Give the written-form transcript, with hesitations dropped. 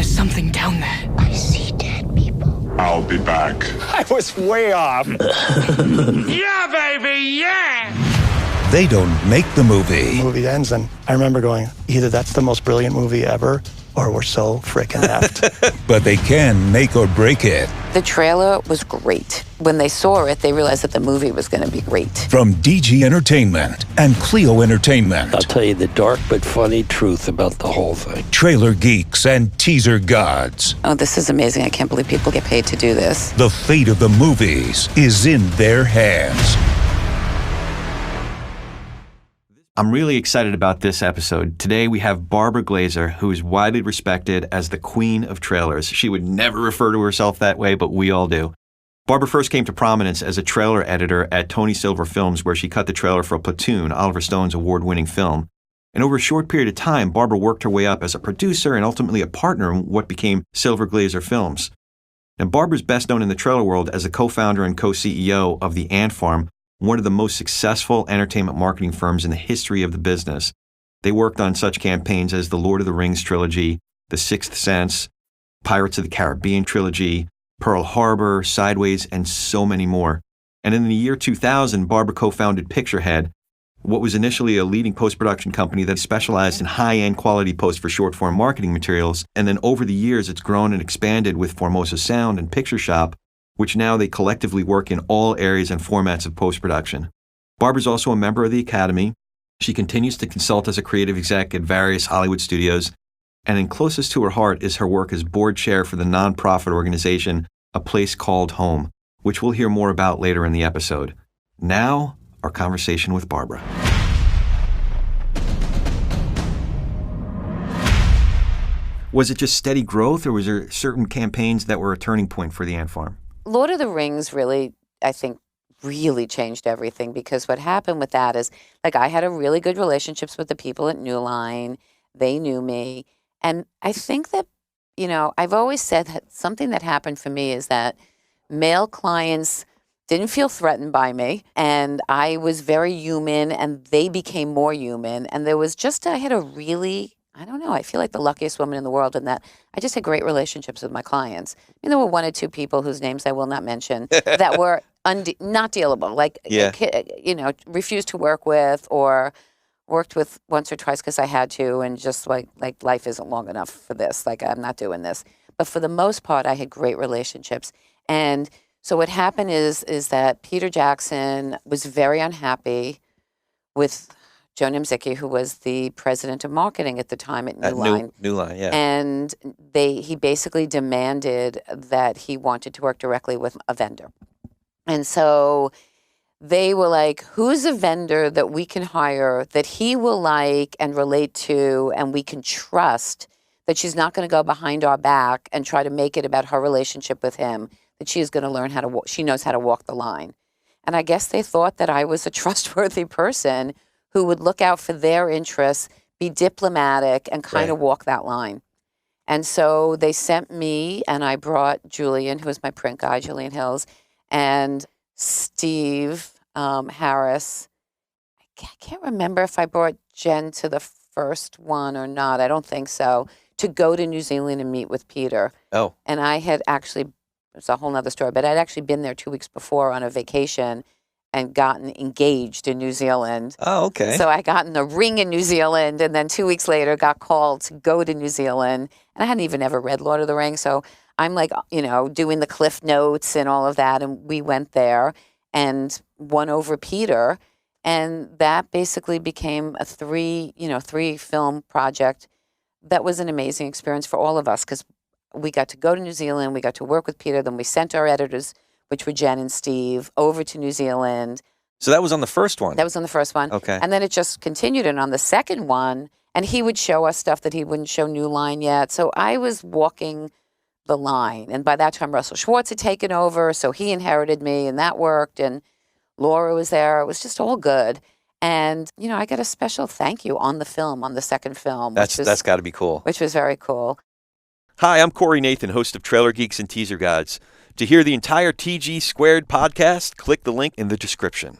There's something down there. I see dead people. I'll be back. I was way off. Yeah, baby, yeah! They don't make the movie. The movie ends, and I remember going, either that's the most brilliant movie ever, or we're so frickin' effed. But they can make or break it. The trailer was great. When they saw it, they realized that the movie was going to be great. From DG Entertainment and Clio Entertainment. I'll tell you the dark but funny truth about the whole thing. Trailer geeks and teaser gods. Oh, this is amazing. I can't believe people get paid to do this. The fate of the movies is in their hands. I'm really excited about this episode. Today we have Barbara Glazer, who is widely respected as the queen of trailers. She would never refer to herself that way, but we all do. Barbara first came to prominence as a trailer editor at Tony Silver Films, where she cut the trailer for Platoon, Oliver Stone's award-winning film. And over a short period of time, Barbara worked her way up as a producer and ultimately a partner in what became Silver Glazer Films. And Barbara's best known in the trailer world as the co-founder and co-CEO of the Ant Farm, one of the most successful entertainment marketing firms in the history of the business. They worked on such campaigns as the Lord of the Rings trilogy, The Sixth Sense, Pirates of the Caribbean trilogy, Pearl Harbor, Sideways, and so many more. And in the year 2000, Barbara co-founded Picturehead, what was initially a leading post-production company that specialized in high-end quality post for short-form marketing materials. And then over the years, it's grown and expanded with Formosa Sound and Picture Shop, which now they collectively work in all areas and formats of post-production. Barbara's also a member of the Academy. She continues to consult as a creative exec at various Hollywood studios, and in closest to her heart is her work as board chair for the nonprofit organization A Place Called Home, which we'll hear more about later in the episode. Now, our conversation with Barbara. Was it just steady growth, or was there certain campaigns that were a turning point for the Ant Farm? Lord of the Rings really, I think, really changed everything, because what happened with that is, like, I had a really good relationships with the people at New Line. They knew me. And I think that, you know, I've always said that something that happened for me is that male clients didn't feel threatened by me, and I was very human, and they became more human. And there was just, I had a really, I don't know, I feel like the luckiest woman in the world in that I just had great relationships with my clients. I mean, there were one or two people whose names I will not mention that were not dealable, like, you know, refused to work with, or worked with once or twice because I had to, and just like life isn't long enough for this. Like, I'm not doing this. But for the most part, I had great relationships. And so what happened is that Peter Jackson was very unhappy with Joe Nimzicki, who was the president of marketing at the time at New Line. New Line, yeah. And he basically demanded that he wanted to work directly with a vendor. And so they were like, who's a vendor that we can hire that he will like and relate to, and we can trust that she's not going to go behind our back and try to make it about her relationship with him, that she is going to learn how to she knows how to walk the line. And I guess they thought that I was a trustworthy person who would look out for their interests, be diplomatic, and kind of walk that line. And so they sent me, and I brought Julian, who was my print guy, Julian Hills, and Steve Harris. I can't remember if I brought Jen to the first one or not. I don't think so. To go to New Zealand and meet with Peter. Oh. And I had actually, it's a whole nother story, but I'd actually been there 2 weeks before on a vacation and gotten engaged in New Zealand. Oh, okay. So I got in the ring in New Zealand, and then 2 weeks later got called to go to New Zealand. And I hadn't even ever read Lord of the Rings, so I'm like, you know, doing the cliff notes and all of that, and we went there and won over Peter, and that basically became a three film project. That was an amazing experience for all of us, because we got to go to New Zealand, we got to work with Peter, then we sent our editors, which were Jen and Steve, over to New Zealand. So that was on the first one? That was on the first one. Okay. And then it just continued, and on the second one, and he would show us stuff that he wouldn't show New Line yet. So I was walking the line. And by that time, Russell Schwartz had taken over, so he inherited me, and that worked. And Laura was there. It was just all good. And, you know, I got a special thank you on the film, on the second film. That's got to be cool. Which was very cool. Hi, I'm Corey Nathan, host of Trailer Geeks and Teaser Gods. To hear the entire TG Squared podcast, click the link in the description.